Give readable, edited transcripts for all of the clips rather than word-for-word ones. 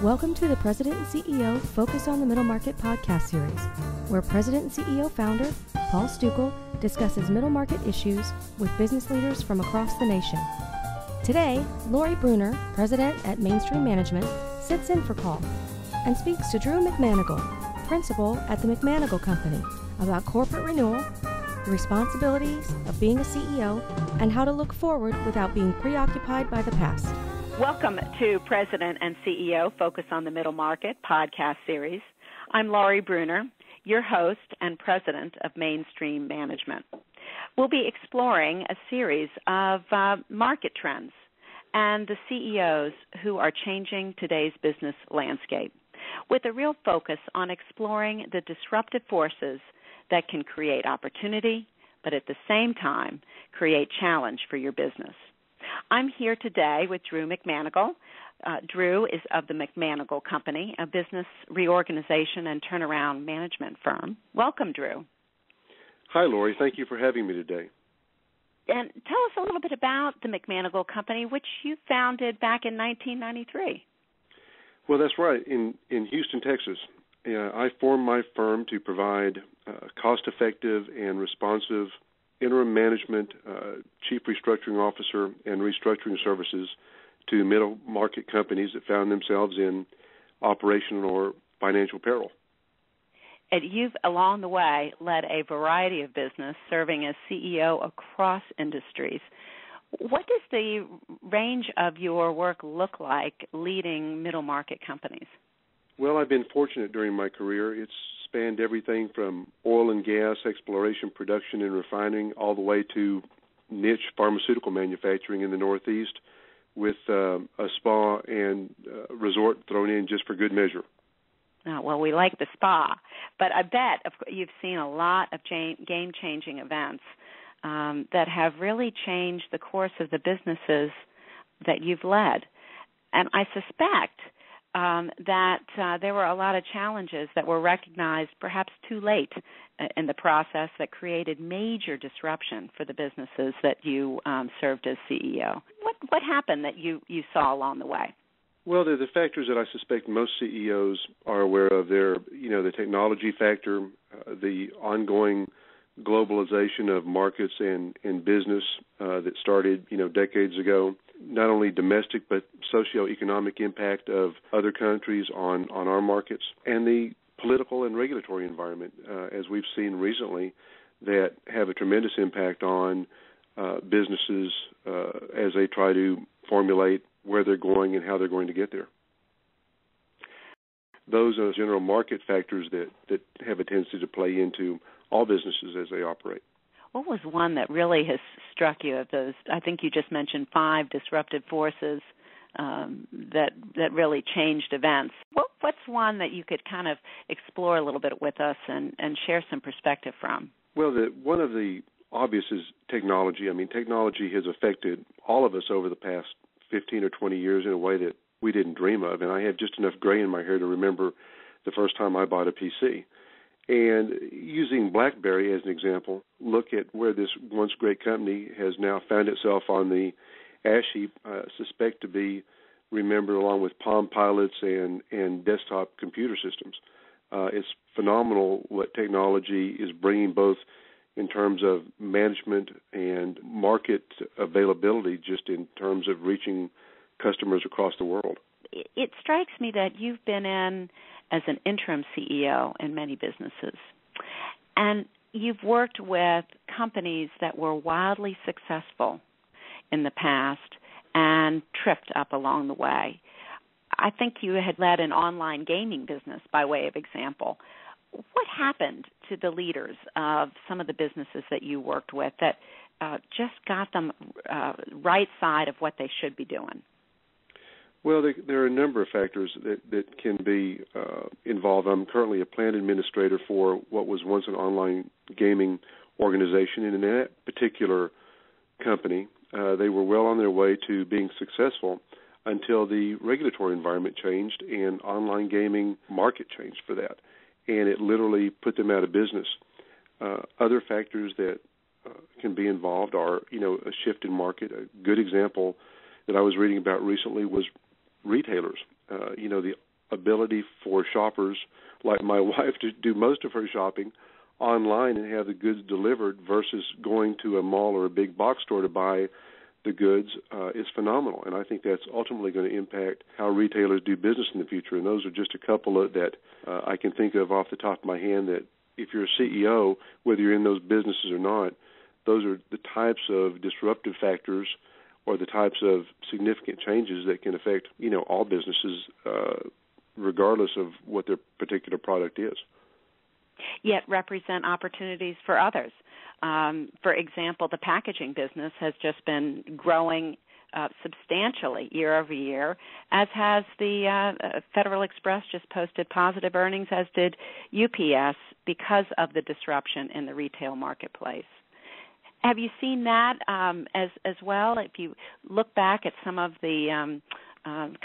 Welcome to the President and CEO Focus on the Middle Market podcast series, where President and CEO founder Paul Stukel discusses middle market issues with business leaders from across the nation. Today, Laurie Brunner, president at Mainstream Management, sits in for Paul and speaks to Drew McManigle, principal at the McManigle Company, about corporate renewal, the responsibilities of being a CEO, and how to look forward without being preoccupied by the past. Welcome to President and CEO Focus on the Middle Market podcast series. I'm Laurie Brunner, your host and president of Mainstream Management. We'll be exploring a series of market trends and the CEOs who are changing today's business landscape, with a real focus on exploring the disruptive forces that can create opportunity, but at the same time create challenge for your business. I'm here today with Drew McManigle. Drew is of the McManigle Company, a business reorganization and turnaround management firm. Welcome, Drew. Hi, Laurie. Thank you for having me today. And tell us a little bit about the McManigle Company, which you founded back in 1993. Well, that's right. In Houston, Texas, I formed my firm to provide cost-effective and responsive interim management, chief restructuring officer, and restructuring services to middle market companies that found themselves in operational or financial peril. And you've, along the way, led a variety of business, serving as CEO across industries. What does the range of your work look like leading middle market companies? Well, I've been fortunate during my career. It's spanned everything from oil and gas exploration, production, and refining, all the way to niche pharmaceutical manufacturing in the Northeast, with a spa and resort thrown in just for good measure. Oh, well, we like the spa, but I bet you've seen a lot of game-changing events that have really changed the course of the businesses that you've led. And I suspect that there were a lot of challenges that were recognized perhaps too late in the process that created major disruption for the businesses that you served as CEO. What happened that you saw along the way? Well, the factors that I suspect most CEOs are aware of. They're, the technology factor, the ongoing globalization of markets and business that started, decades ago. Not only domestic but socioeconomic impact of other countries on our markets, and the political and regulatory environment, as we've seen recently, that have a tremendous impact on businesses as they try to formulate where they're going and how they're going to get there. Those are general market factors that have a tendency to play into all businesses as they operate. What was one that really has struck you of those? I think you just mentioned 5 disruptive forces that really changed events. What's one that you could kind of explore a little bit with us and share some perspective from? Well, one of the obvious is technology. I mean, technology has affected all of us over the past 15 or 20 years in a way that we didn't dream of. And I have just enough gray in my hair to remember the first time I bought a PC. And using BlackBerry as an example, look at where this once great company has now found itself on the ash heap, suspect to be remembered along with Palm Pilots and desktop computer systems. It's phenomenal what technology is bringing, both in terms of management and market availability, just in terms of reaching customers across the world. It strikes me that you've been in as an interim CEO in many businesses, and you've worked with companies that were wildly successful in the past and tripped up along the way. I think you had led an online gaming business by way of example. What happened to the leaders of some of the businesses that you worked with that just got them right side of what they should be doing? Well, there are a number of factors that can be involved. I'm currently a plant administrator for what was once an online gaming organization, and in that particular company, they were well on their way to being successful until the regulatory environment changed and online gaming market changed for that, and it literally put them out of business. Other factors that can be involved are, a shift in market. A good example that I was reading about recently was retailers. The ability for shoppers like my wife to do most of her shopping online and have the goods delivered versus going to a mall or a big box store to buy the goods is phenomenal. And I think that's ultimately going to impact how retailers do business in the future. And those are just a couple that I can think of off the top of my hand that if you're a CEO, whether you're in those businesses or not, those are the types of disruptive factors or the types of significant changes that can affect, all businesses regardless of what their particular product is. Yet represent opportunities for others. For example, the packaging business has just been growing substantially year over year, as has the Federal Express just posted positive earnings, as did UPS, because of the disruption in the retail marketplace. Have you seen that as well? If you look back at some of the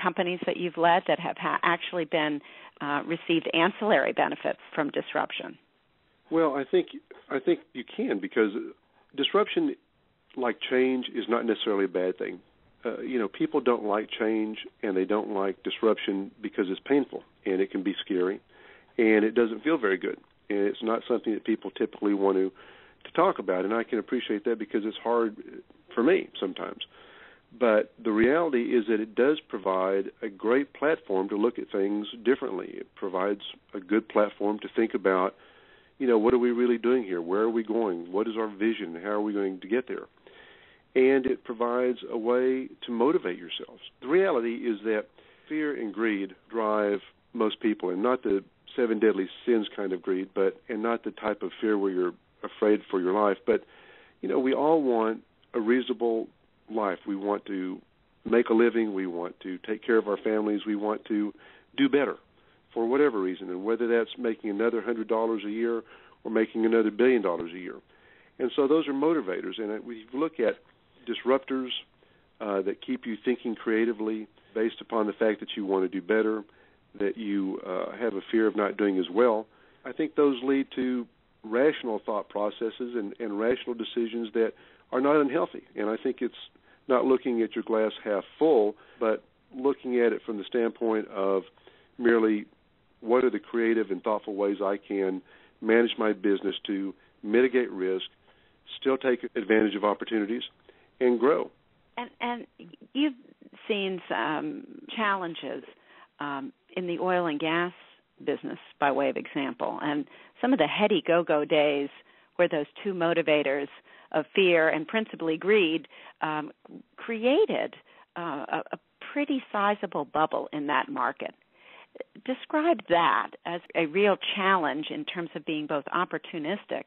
companies that you've led that have actually been received ancillary benefits from disruption? Well, I think you can, because disruption, like change, is not necessarily a bad thing. People don't like change, and they don't like disruption because it's painful, and it can be scary, and it doesn't feel very good, and it's not something that people typically want to talk about, and I can appreciate that because it's hard for me sometimes. But the reality is that it does provide a great platform to look at things differently. It provides a good platform to think about, what are we really doing here? Where are we going? What is our vision? How are we going to get there? And it provides a way to motivate yourselves. The reality is that fear and greed drive most people, and not the 7 deadly sins kind of greed, and not the type of fear where you're afraid for your life. But, we all want a reasonable life. We want to make a living. We want to take care of our families. We want to do better for whatever reason, and whether that's making another $100 a year or making another $1 billion a year. And so those are motivators. And we look at disruptors that keep you thinking creatively based upon the fact that you want to do better, that you have a fear of not doing as well. I think those lead to rational thought processes and rational decisions that are not unhealthy. And I think it's not looking at your glass half full, but looking at it from the standpoint of merely what are the creative and thoughtful ways I can manage my business to mitigate risk, still take advantage of opportunities, and grow. And you've seen some challenges in the oil and gas business, by way of example, and some of the heady go-go days where those two motivators of fear and principally greed created a pretty sizable bubble in that market. Describe that as a real challenge in terms of being both opportunistic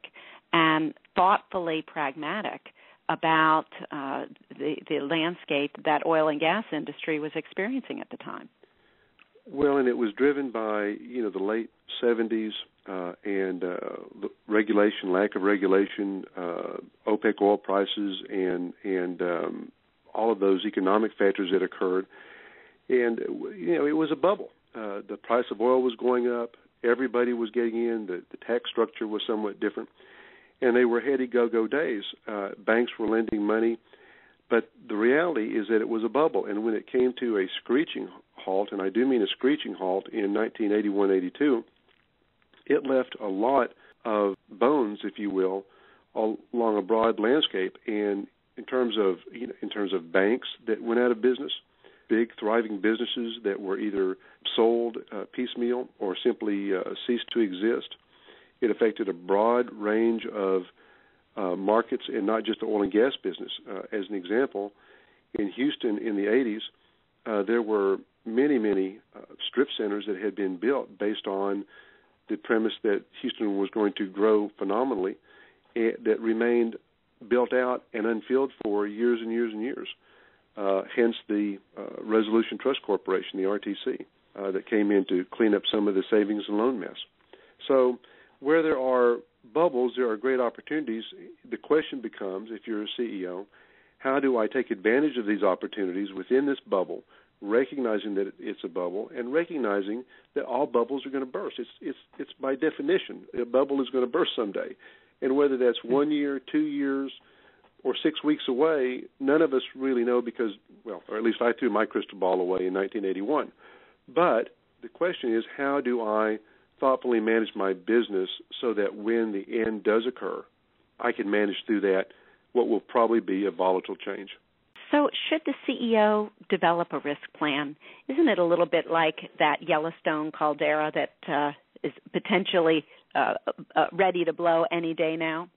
and thoughtfully pragmatic about the landscape that oil and gas industry was experiencing at the time. Well, and it was driven by, the late 70s and the regulation, lack of regulation, OPEC oil prices, and all of those economic factors that occurred. And, it was a bubble. The price of oil was going up. Everybody was getting in. The tax structure was somewhat different. And they were heady go-go days. Banks were lending money. But the reality is that it was a bubble. And when it came to a screeching halt, and I do mean a screeching halt in 1981-82, it left a lot of bones, if you will, along a broad landscape. And in terms of banks that went out of business, big thriving businesses that were either sold piecemeal or simply ceased to exist. It affected a broad range of markets, and not just the oil and gas business. As an example, in Houston in the 80s, there were many strip centers that had been built based on the premise that Houston was going to grow phenomenally, that remained built out and unfilled for years and years and years. Hence the Resolution Trust Corporation, the RTC, that came in to clean up some of the savings and loan mess. So where there are bubbles, there are great opportunities. The question becomes, if you're a CEO, how do I take advantage of these opportunities within this bubble, recognizing that it's a bubble and recognizing that all bubbles are going to burst. It's by definition, a bubble is going to burst someday. And whether that's 1 year, 2 years, or 6 weeks away, none of us really know because, well, or at least I threw my crystal ball away in 1981. But The question is, how do I thoughtfully manage my business so that when the end does occur, I can manage through that, what will probably be a volatile change. So should the CEO develop a risk plan? Isn't it a little bit like that Yellowstone caldera that is potentially ready to blow any day now?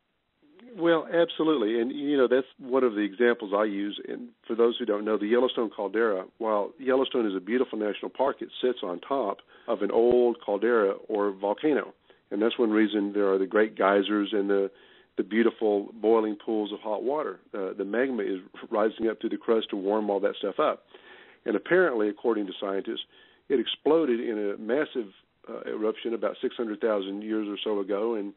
Well, absolutely. And, that's one of the examples I use. And for those who don't know, the Yellowstone caldera, while Yellowstone is a beautiful national park, it sits on top of an old caldera or volcano. And that's one reason there are the great geysers and the beautiful boiling pools of hot water. The magma is rising up through the crust to warm all that stuff up. And apparently, according to scientists, it exploded in a massive eruption about 600,000 years or so ago. And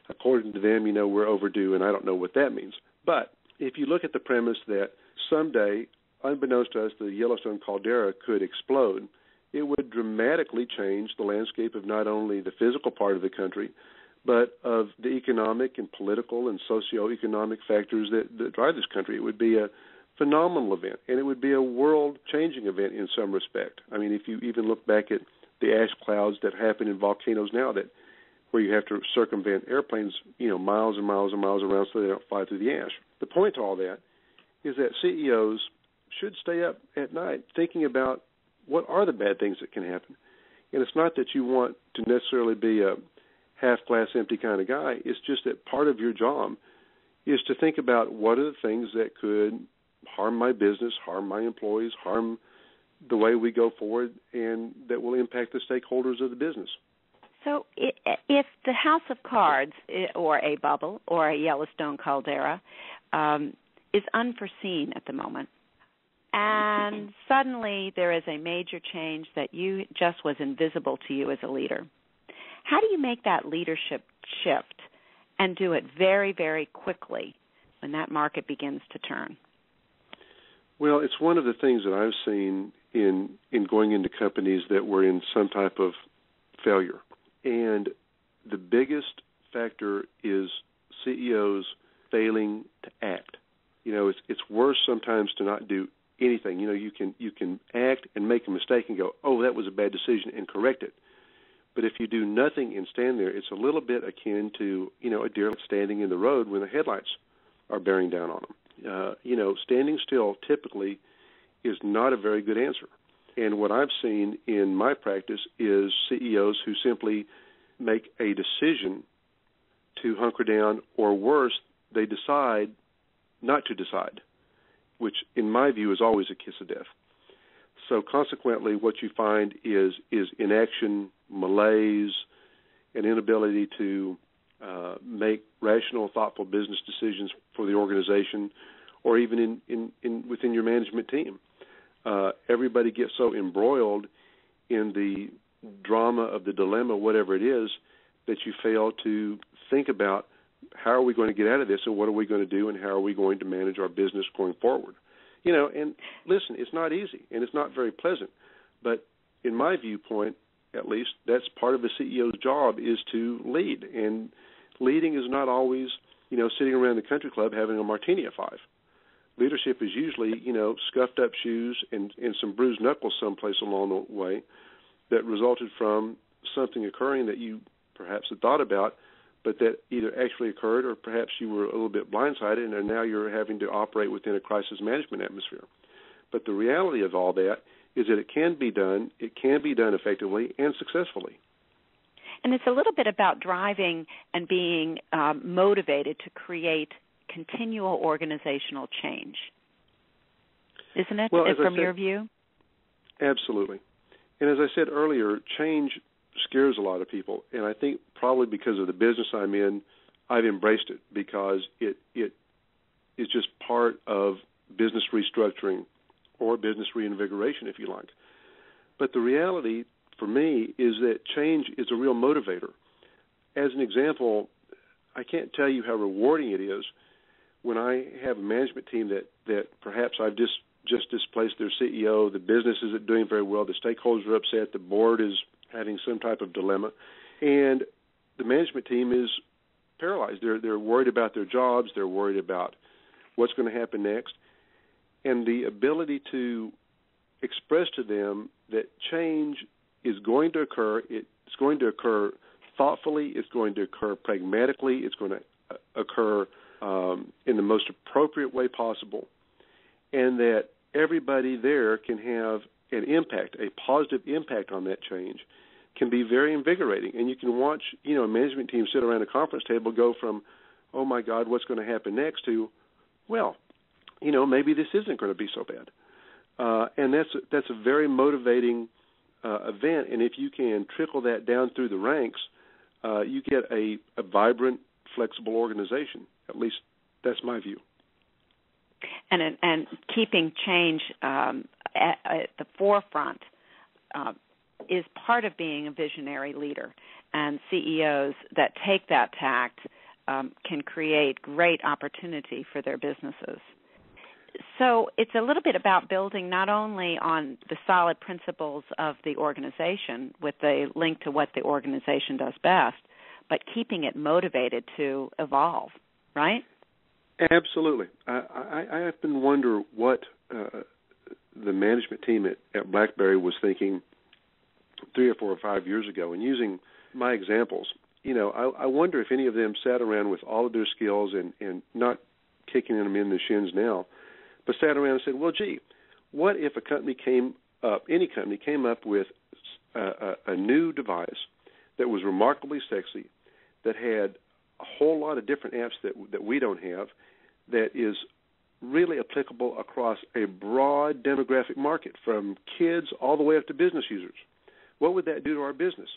according to them, we're overdue, and I don't know what that means. But if you look at the premise that someday, unbeknownst to us, the Yellowstone caldera could explode, it would dramatically change the landscape of not only the physical part of the country, but of the economic and political and socioeconomic factors that drive this country. It would be a phenomenal event, and it would be a world-changing event in some respect. I mean, if you even look back at the ash clouds that happen in volcanoes now, where you have to circumvent airplanes, miles and miles and miles around so they don't fly through the ash. The point to all that is that CEOs should stay up at night thinking about what are the bad things that can happen. And it's not that you want to necessarily be a half-glass empty kind of guy. It's just that part of your job is to think about what are the things that could harm my business, harm my employees, harm the way we go forward, and that will impact the stakeholders of the business. So if the house of cards or a bubble or a Yellowstone caldera is unforeseen at the moment, and suddenly there is a major change that just was invisible to you as a leader, how do you make that leadership shift and do it very, very quickly when that market begins to turn? Well, it's one of the things that I've seen in going into companies that were in some type of failure. And the biggest factor is CEOs failing to act. It's worse sometimes to not do anything. You can act and make a mistake and go, oh, that was a bad decision, and correct it. But if you do nothing and stand there, it's a little bit akin to, a deer standing in the road when the headlights are bearing down on them. Standing still typically is not a very good answer. And what I've seen in my practice is CEOs who simply make a decision to hunker down, or worse, they decide not to decide, which in my view is always a kiss of death. So consequently, what you find is inaction, malaise, an inability to make rational, thoughtful business decisions for the organization, or even within your management team. Everybody gets so embroiled in the drama of the dilemma, whatever it is, that you fail to think about how are we going to get out of this, and what are we going to do, and how are we going to manage our business going forward. And listen, it's not easy, and it's not very pleasant. But in my viewpoint, at least, that's part of the CEO's job, is to lead. And leading is not always, sitting around the country club having a martini at 5. Leadership is usually, scuffed up shoes and some bruised knuckles someplace along the way that resulted from something occurring that you perhaps had thought about, but that either actually occurred or perhaps you were a little bit blindsided, and now you're having to operate within a crisis management atmosphere. But the reality of all that is that it can be done effectively and successfully. And it's a little bit about driving and being motivated to create continual organizational change, isn't it, well, from your view? Absolutely. And as I said earlier, change scares a lot of people, and I think probably because of the business I'm in, I've embraced it because it is just part of business restructuring or business reinvigoration, if you like. But the reality for me is that change is a real motivator. As an example, I can't tell you how rewarding it is when I have a management team that perhaps I've just displaced their CEO, the business isn't doing very well, the stakeholders are upset, the board is having some type of dilemma, and the management team is paralyzed. They're worried about their jobs, they're worried about what's going to happen next, and the ability to express to them that change is going to occur. It's going to occur thoughtfully. It's going to occur pragmatically. It's going to occur in the most appropriate way possible, and that everybody there can have an impact, a positive impact on that change, can be very invigorating. And you can watch, a management team sit around a conference table go from, oh my God, what's going to happen next, to, well, maybe this isn't going to be so bad. And that's a very motivating event. And if you can trickle that down through the ranks, you get a vibrant, flexible organization. At least that's my view. And keeping change at the forefront is part of being a visionary leader. And CEOs that take that tact can create great opportunity for their businesses. So it's a little bit about building not only on the solid principles of the organization with a link to what the organization does best, but keeping it motivated to evolve, right? Absolutely. I often wonder what the management team at BlackBerry was thinking 3 or 4 or 5 years ago. And using my examples, I wonder if any of them sat around with all of their skills and not kicking them in the shins now, but sat around and said, well, gee, what if any company came up with a new device that was remarkably sexy, that had a whole lot of different apps that we don't have, that is really applicable across a broad demographic market, from kids all the way up to business users. What would that do to our business?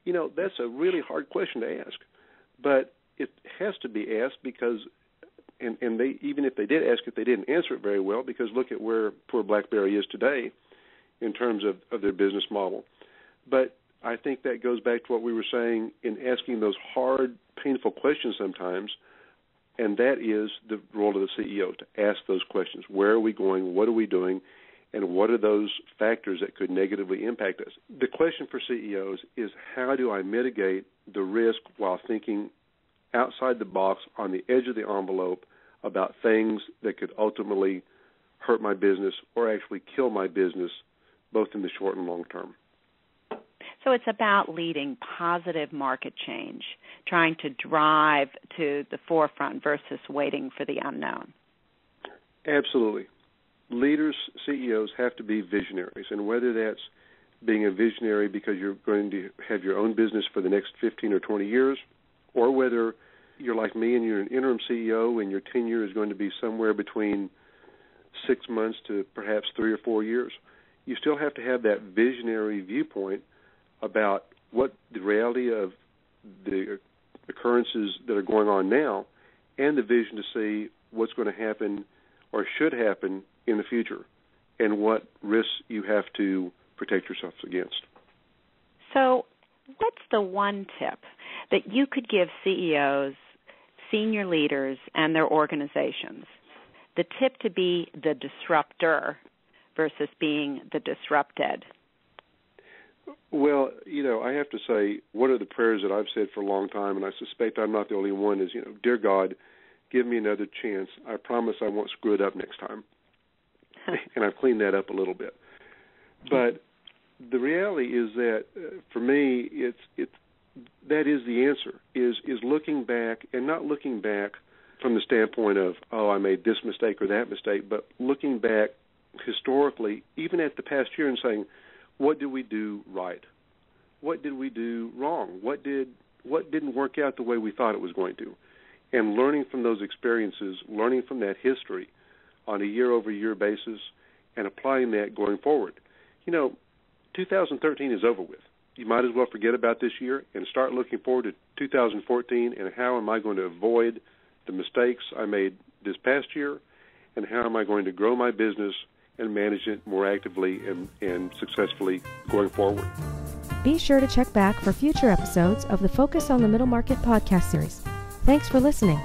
That's a really hard question to ask, but it has to be asked because, and they, even if they did ask it, they didn't answer it very well, because look at where poor BlackBerry is today in terms of their business model. But I think that goes back to what we were saying in asking those hard, painful questions sometimes, and that is the role of the CEO, to ask those questions. Where are we going? What are we doing? And what are those factors that could negatively impact us? The question for CEOs is, how do I mitigate the risk while thinking outside the box, on the edge of the envelope, about things that could ultimately hurt my business or actually kill my business, both in the short and long term? So it's about leading positive market change, trying to drive to the forefront versus waiting for the unknown. Absolutely. Leaders, CEOs, have to be visionaries, and whether that's being a visionary because you're going to have your own business for the next 15 or 20 years, or whether you're like me and you're an interim CEO and your tenure is going to be somewhere between 6 months to perhaps 3 or 4 years, you still have to have that visionary viewpoint about what the reality of the occurrences that are going on now, and the vision to see what's going to happen or should happen in the future, and what risks you have to protect yourselves against. So what's the one tip that you could give CEOs, senior leaders, and their organizations? The tip to be the disruptor versus being the disrupted. Well, I have to say, one of the prayers that I've said for a long time, and I suspect I'm not the only one, is, dear God, give me another chance. I promise I won't screw it up next time. And I've cleaned that up a little bit. But the reality is that, for me, that is the answer, is looking back, and not looking back from the standpoint of, I made this mistake or that mistake, but looking back historically, even at the past year, and saying, what did we do right? What did we do wrong? What didn't work out the way we thought it was going to? And learning from those experiences, learning from that history on a year-over-year basis, and applying that going forward. 2013 is over with. You might as well forget about this year and start looking forward to 2014, and how am I going to avoid the mistakes I made this past year, and how am I going to grow my business and manage it more actively and successfully going forward. Be sure to check back for future episodes of the Focus on the Middle Market podcast series. Thanks for listening.